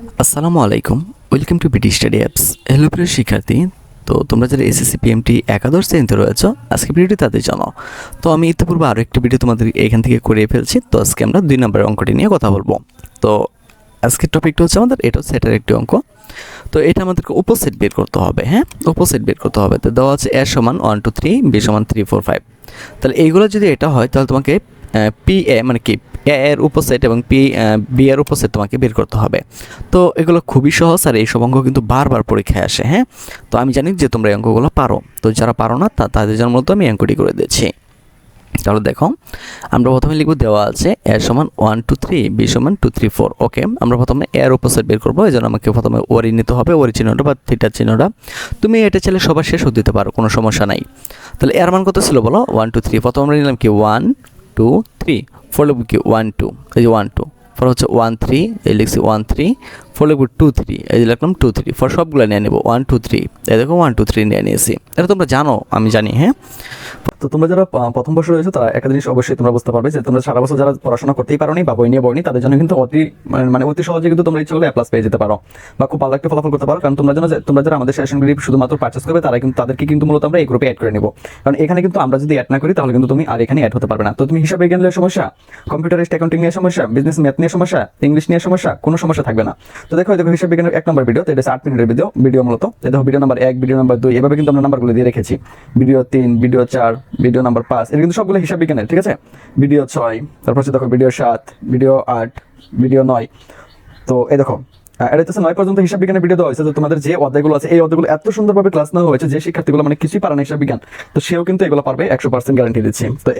আসসালামু আলাইকুম, welcome to BD study apps. Hello প্রিয় শিক্ষার্থী, তো তোমরা যারা এসএসসি পিএমটি একাদশ শ্রেণীতে রয়েছো, আজকে ভিডিওটি তাদের জন্য। তো আমি ইতিপূর্বে আরও একটি ভিডিও তোমাদের এখান থেকে করিয়ে ফেলছি। তো আজকে আমরা 2 নম্বরের অঙ্কটি নিয়ে কথা বলবো। তো আজকের টপিকটা হচ্ছে আমাদের, এটা হচ্ছে সেটার একটি অঙ্ক। তো এটা আমাদেরকে উপসেট বের করতে হবে। হ্যাঁ, উপসেট বের করতে হবে। তো দেওয়া আছে a সমান 1 2 3, b সমান 3 4 5। তাহলে এইগুলো যদি এটা হয়, তাহলে তোমাকে পি এ মানে কি এ এর উপসেট এবং বি এর উপসেট তোমাকে বের করতে হবে। তো এগুলো খুবই সহজ, আর এইসব অঙ্ক কিন্তু বারবার পরীক্ষায় আসে। হ্যাঁ, তো আমি জানি যে তোমরা এই অঙ্কগুলো পারো। তো যারা পারো না তাদের জন্য মূলত আমি অঙ্কটি করে দিচ্ছি। তাহলে দেখো, আমরা প্রথমে লিখব, দেওয়া আছে এ সমান 1 2 3, বি সমান 2 3 4। ওকে, আমরা প্রথমে এর উপসেট বের করবো। এই জন্য আমাকে প্রথমে ওয়ারি নিতে হবে, ওয়ারি চিহ্নটা বা থিটার চিহ্নটা। তুমি এটা চাইলে সবার শেষও দিতে পারো, কোনো সমস্যা নাই। তাহলে এর মান কত ছিল বলো? 1 2 3। প্রথমে আমরা নিলাম কি 1 2 3, ফোর লিখব কি 1 2, এই যে 1 2। ফর হচ্ছে 1 3, এই লিখছি 1 3। ফোর লিখব 2 3, এই যে লিখলাম 2 3। ফর সবগুলো নিয়ে নেব 1 2 3। এই দেখো 1 2 3 নিয়ে নিয়েছি। এটা তোমরা জানো, আমি জানি। হ্যাঁ, তো তোমরা যারা প্রথম বর্ষে রয়েছে, তারা একটা জিনিস অবশ্যই তোমরা বুঝতে পারবে যে তোমরা সারা বছর যারা পড়াশোনা করতেই পারোনি বা বই নিয়ে পড়নি, তাদের জন্য কিন্তু অতি সহজে কিন্তু তোমরা ইচ্ছে করলে A+ পেয়ে যেতে পারো বা খুব ভালো একটা ফলাফল করতে পারো। কারণ তোমরা যারা আমাদের সেশনগুলি শুধুমাত্র পারচেস করবে, তাদেরকে কিন্তু মূলত আমরা এই গ্রুপে অ্যাড করে নেব। কারণ এখানে কিন্তু আমরা যদি অ্যাড না করি, তাহলে কিন্তু তুমি আর এখানে অ্যাড হতে পারবে না। তো তুমি হিসাব বিজ্ঞান নিয়ে সমস্যা, কম্পিউটারিস্ট অ্যাকাউন্টিং নিয়ে সমস্যা, বিজনেস ম্যাথ নিয়ে সমস্যা, ইংলিশ নিয়ে সমস্যা, কোনো সমস্যা থাকবে না। তো দেখো হিসাব বিজ্ঞানের 1 নম্বর ভিডিও, তো এটা 8 মিনিটের ভিডিও মূলত। দেখো ভিডিও নাম্বার 1, ভিডিও নাম্বার 2, এভাবে কিন্তু আমরা নাম্বারগুলো দিয়ে রেখেছি। ভিডিও 3, ভিডিও 4, ভিডিও নাম্বার 5, এটা কিন্তু সবগুলো হিসাব বিজ্ঞানের, ঠিক আছে। ভিডিও 6, তারপর হচ্ছে দেখো ভিডিও 7, ভিডিও 8, ভিডিও 9। তো এই দেখো, এটা হচ্ছে 9 পর্যন্ত হিসাব বিজ্ঞানের ভিডিও দেওয়া হয়েছে। তো তোমাদের যে অধ্যায়গুলো আছে, এই অধ্যায়গুলো এত সুন্দরভাবে ক্লাস নেওয়া হয়েছে যে শিক্ষার্থীগুলো মানে কিছুই পারে না হিসাব বিজ্ঞান, তো সেও কিন্তু এগুলো পারবে, 100% গ্যারান্টি দিচ্ছি। তো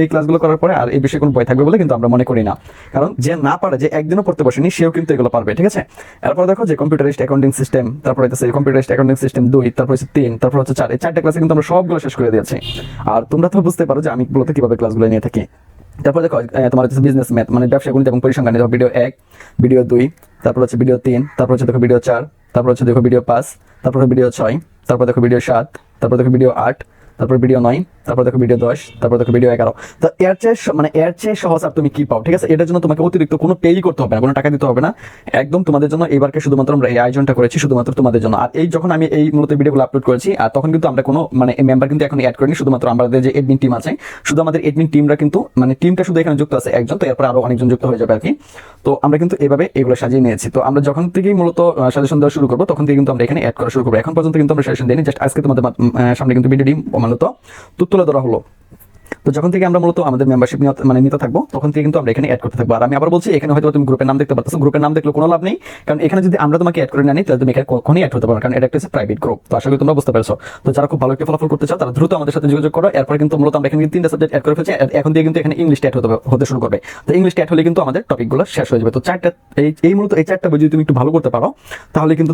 এই ক্লাসগুলো করার পরে আর এই বিষয়ে কোনো ভয় থাকবে বলে কিন্তু আমরা মনে করি না। কারণ যে না পারে, যে একদিনও পড়তে বসেনি, সেও কিন্তু এগুলো পারবে, ঠিক আছে। এরপর দেখো যে কম্পিউটারিস্ট অ্যাকাউন্টিং সিস্টেম, তারপর হচ্ছে কম্পিউটারিস্ট অ্যাকাউন্টিং সিস্টেম 2, তারপর হচ্ছে 3, তারপর হচ্ছে 4, এই 4টা ক্লাসে কিন্তু আমরা সবগুলো শেষ করে দিয়েছি। আর তোমরা তো বুঝতে পারো যে আমি বলতে কিভাবে ক্লাসগুলো নিয়ে থাকি। তারপর দেখো তোমার হচ্ছে বিজনেস ম্যাথ মানে ব্যবসা গণিত এবং পরিসংখ্যান, দেখো ভিডিও 1, ভিডিও 2, তারপর হচ্ছে ভিডিও 3, তারপর হচ্ছে দেখো ভিডিও 4, তারপর হচ্ছে দেখো ভিডিও 5, তারপর ভিডিও 6, তারপর দেখো ভিডিও 7, তারপর দেখো ভিডিও 8, তারপর ভিডিও 9, তারপর দেখো ভিডিও 10, তারপর দেখো ভিডিও 11। তো এর চেয়ে সহজ আর তুমি কি পাও, ঠিক আছে। এটার জন্য তোমাকে অতিরিক্ত কোনো পেই করতে হবে না, কোনো টাকা দিতে হবে না। একদম তোমাদের জন্য এবারকে শুধুমাত্র আমরা এই আয়োজনটা করেছি শুধুমাত্র তোমাদের জন্য। আর এই যখন আমি এই মূলত ভিডিওগুলো আপলোড করেছি, আর তখন কিন্তু আমরা কোনো মেম্বার কিন্তু এখন অ্যাড করিনি, শুধুমাত্র আমাদের যে এডমিন টিম আছে, শুধু আমাদের এডমিন টিমরা কিন্তু টিমটা শুধু এখানে যুক্ত আছে একজন, তো এরপর আরো অনেকজন যুক্ত হয়ে যাবে আর কি। তো আমরা কিন্তু এভাবে এগুলো সাজিয়ে নিয়েছি। তো আমরা যখন থেকেই মূলত সাজেশন দেওয়া শুরু করবো, তখন থেকে কিন্তু আমরা এখানে অ্যাড করা শুরু করবো। এখন পর্যন্ত কিন্তু আমরা সাজেশন দিইনি, জাস্ট আজকে তোমাদের সামনে কিন্তু ভিডিওটি মূলত তুলে ধরা হলো। তো যখন থেকে আমরা মূলত আমাদের মেম্বারশিপ নিতে থাকবো, তখন থেকে কিন্তু আমরা এখানে অ্যাড করতে থাকবো। আর আমি আবার বলছি, এখানে হয়তো তুমি গ্রুপের নাম দেখতে পাচ্ছ, গ্রুপের নাম দেখলে কোনো লাভ নেই। কারণ এখানে যদি আমরা তোমাকে অ্যাড করে না নিই, তাহলে তুমি এখানে কখনই অ্যাড হতে পারো, কারণ এটা একটা প্রাইভেট গ্রুপ। তো আশা করি তোমরা বুঝতে পারছো। তো যারা খুব ভালো একটা ফলাফল করতে চাও, তারা দ্রুত আমাদের সাথে যোগাযোগ করো। এরপর কিন্তু মূলত আমরা এখানে 3টা সাবজেক্ট অ্যাড করে ফেলছি। এখন দিয়ে কিন্তু এখানে ইংলিশ অ্যাড হতে শুরু করবে। তো ইংলিশ অ্যাড হলে কিন্তু আমাদের টপিকগুলো শেষ হয়ে যাবে। তো 4টা এই মূলত এই 4টা বই যদি তুমি একটু ভালো করতে পারো, তাহলে কিন্তু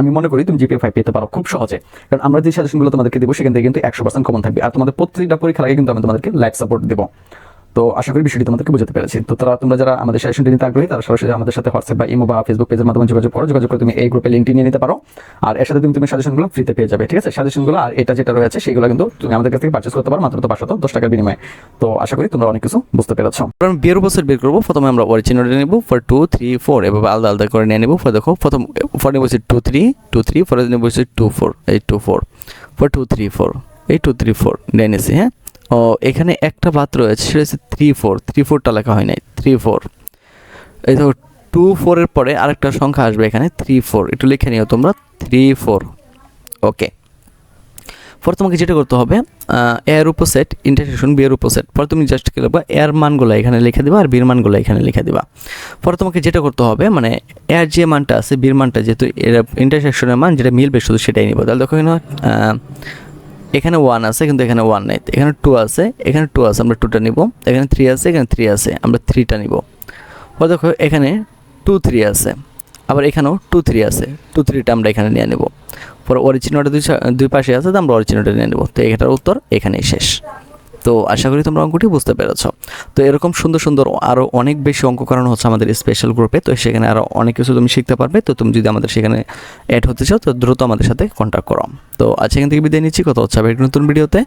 আমি মনে করি তুমি জিপিএ 5 পেতে পারো খুব সহজে। কারণ আমরা যে সাজেশনগুলো তোমাদেরকে দেবো, সেখান থেকে কিন্তু 100% কমন থাকবে। আর তোমাদের প্রত্যেকটা পরীক্ষার আগে কিন্তু আমি তোমাদেরকে লাইভ সাপোর্ট দেবো। তো আশা করি বিষয়টি তোমাদেরকে বোঝাতে পেরেছি। তো তোমরা যারা আমাদের সেশনটি নিতে আগ্রহী, তারা সরাসরি আমাদের সাথে হোয়াটসঅ্যাপ বা ইমো বা ফেসবুক পেজের মাধ্যমে যোগাযোগ করে তুমি এই গ্রুপে লিঙ্কটি নিয়ে নিতে পারো। আর এর সাথে তুমি সাজেশনগুলো ফ্রিতে পেয়ে যাবে, ঠিক আছে। সাজেশনগুলো আর এটা যেটা রয়েছে, সেগুলো কিন্তু তুমি আমাদের কাছ থেকে পারচেজ করতে পারো মাত্র 510 টাকার বিনিময়ে। তো আশা করি তোমরা অনেক কিছু বুঝতে পেরেছো। কারণ বিয়ের উপসেট বের করবো, প্রথমে আমরা অরিজিনালটা নেব, ফর 2 3 4 এভাবে আলাদা আলাদা করে নিয়ে নেব। দেখো প্রথম ফর নেব 2 3 2 3, ফর নেব 2 4, এই 2 4, ফর 2 3 4, এই 2 3 4 নিয়ে নিয়েছি। হ্যাঁ, ও এখানে একটা বাদ রয়েছে, সেটা হচ্ছে 3 4, 3 4টা লেখা হয় নাই, 3 4। এই দেখো 2 4 এর পরে আরেকটা সংখ্যা আসবে এখানে 3 4, একটু লিখে নিও তোমরা 3 4। ওকে, পরে তোমাকে যেটা করতে হবে, এর উপসেট ইন্টারসেকশন বি এর উপসেট, পরে তুমি জাস্ট কি লিখবা, এর মানগুলো এখানে লিখে দিবা আর বির মানগুলো এখানে লিখে দিবা। পরে তোমাকে যেটা করতে হবে, এর যে মানটা আছে, বির মানটা যেহেতু এর ইন্টারসেকশনের মান যেটা মিলবে শুধু সেটাই নিব। তাহলে দেখো এখানে 1 আছে কিন্তু এখানে 1 নেই, এখানে 2 আছে, এখানে 2 আছে, আমরা 2টা নিব। এখানে 3 আছে, এখানে 3 আছে, আমরা 3টা নিব। পরে দেখো এখানে 2 3 আছে, আবার এখানেও 2 3 আছে, 2 3টা আমরা এখানে নিয়ে নেব। পরে অরিজিনালটা দুই পাশে আছে, তো আমরা অরিজিনালটা নিয়ে নেব। তো এটার উত্তর এখানেই শেষ। তো আশা করি তোমরা অঙ্কটি বুঝতে পেরেছ। তো এরকম সুন্দর সুন্দর আরও অনেক বেশি অঙ্ক করানো হচ্ছে আমাদের স্পেশাল গ্রুপে। তো সেখানে আরও অনেক কিছু তুমি শিখতে পারবে। তো তুমি যদি আমাদের সেখানে অ্যাড হতে চাও, তো দ্রুত আমাদের সাথে কন্ট্যাক্ট করো। তো আজ এখান থেকে বিদায় নিচ্ছি, কথা হচ্ছে আবার এক নতুন ভিডিওতে।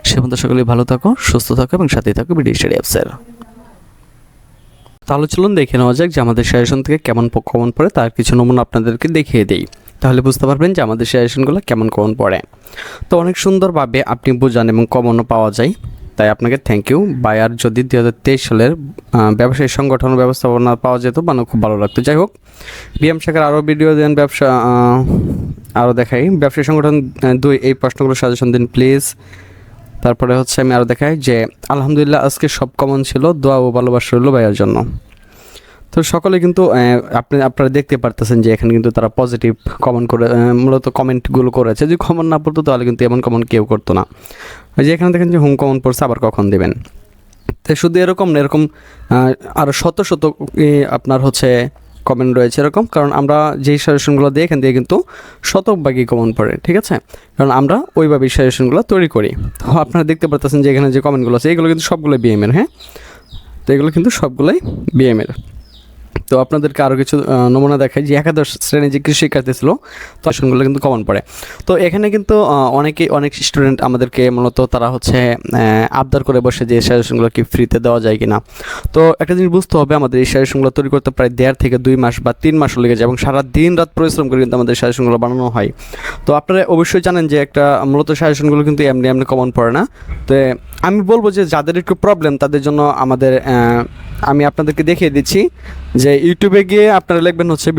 সে পর্যন্ত সকলেই ভালো থাকো, সুস্থ থাকো এবং সাথেই থাকো বিডি স্টাডি অ্যাপসের। তাহলে চলুন দেখে নেওয়া যাক যে আমাদের সাজেশন থেকে কেমন কমন পড়ে, তার কিছু নমুনা আপনাদেরকে দেখিয়ে দেই, তাহলে বুঝতে পারবেন যে আমাদের সাজেশনগুলো কেমন কমন পড়ে। তো অনেক সুন্দরভাবে আপনি বোঝান এবং কমনও পাওয়া যায়, তাই আপনাকে থ্যাংক ইউ। বায়ার যদি 2023 সালের ব্যবসায়ী সংগঠন ব্যবস্থাপনা পাওয়া যেত মানে খুব ভালো লাগতো। যাই হোক, বিএম শাখার আরও ভিডিও দেন, ব্যবসা আরও দেখাই ব্যবসায়ী সংগঠন 2 এই প্রশ্নগুলো সাজেশন দিন প্লিজ। তারপরে হচ্ছে আমি আরও দেখাই যে আলহামদুলিল্লাহ আজকে সব কমন ছিল, দোয়া ও ভালোবাসা রইল ভাইয়ার জন্য। তো সকলে কিন্তু আপনারা দেখতে পারতেছেন যে এখানে কিন্তু তারা পজিটিভ কমেন্ট করে মূলত কমেন্টগুলো করেছে। যদি কমন না পড়তো তাহলে কিন্তু এমন কমন কেউ করতো না। ওই যে এখানে দেখেন যে হোম কমন পড়ছে, আবার কখন দেবেন। তো শুধু এরকম না, এরকম আরও শত শত আপনার হচ্ছে কমেন্ট রয়েছে এরকম, কারণ আমরা যেই সাজেশনগুলো দিই এখান থেকে কিন্তু শতভাগই কমন পড়ে, ঠিক আছে, কারণ আমরা ওইভাবেই সাজেশনগুলো তৈরি করি। তো আপনারা দেখতে পারতেছেন যে এখানে যে কমেন্টগুলো আছে এগুলো কিন্তু সবগুলোই বিএমের। হ্যাঁ, তো এগুলো কিন্তু সবগুলোই বিএমের। তো আপনাদেরকে আরও কিছু নমুনা দেখাই যে একাদশ শ্রেণী যে কৃষি শিক্ষার্থী ছিল, তো আসনগুলো কিন্তু কমন পড়ে। তো এখানে কিন্তু অনেক স্টুডেন্ট আমাদেরকে মূলত তারা হচ্ছে আবদার করে বসে যে সাজেশনগুলো কি ফ্রিতে দেওয়া যায় কি না। তো একটা জিনিস বুঝতে হবে, আমাদের এই সাজেশনগুলো তৈরি করতে প্রায় 1.5 থেকে 2 মাস বা 3 মাসও লেগে যায় এবং সারা দিন রাত পরিশ্রম করে কিন্তু আমাদের সাজেশনগুলো বানানো হয়। তো আপনারা অবশ্যই জানেন যে একটা মূলত সাজেশনগুলো কিন্তু এমনি কমন পড়ে না। তো আমি বলবো যে যাদের একটু প্রবলেম তাদের জন্য আমি আপনাদেরকে দেখিয়ে দিচ্ছি যে ইউটিউবে গিয়ে আপনারা লিখবেন হচ্ছে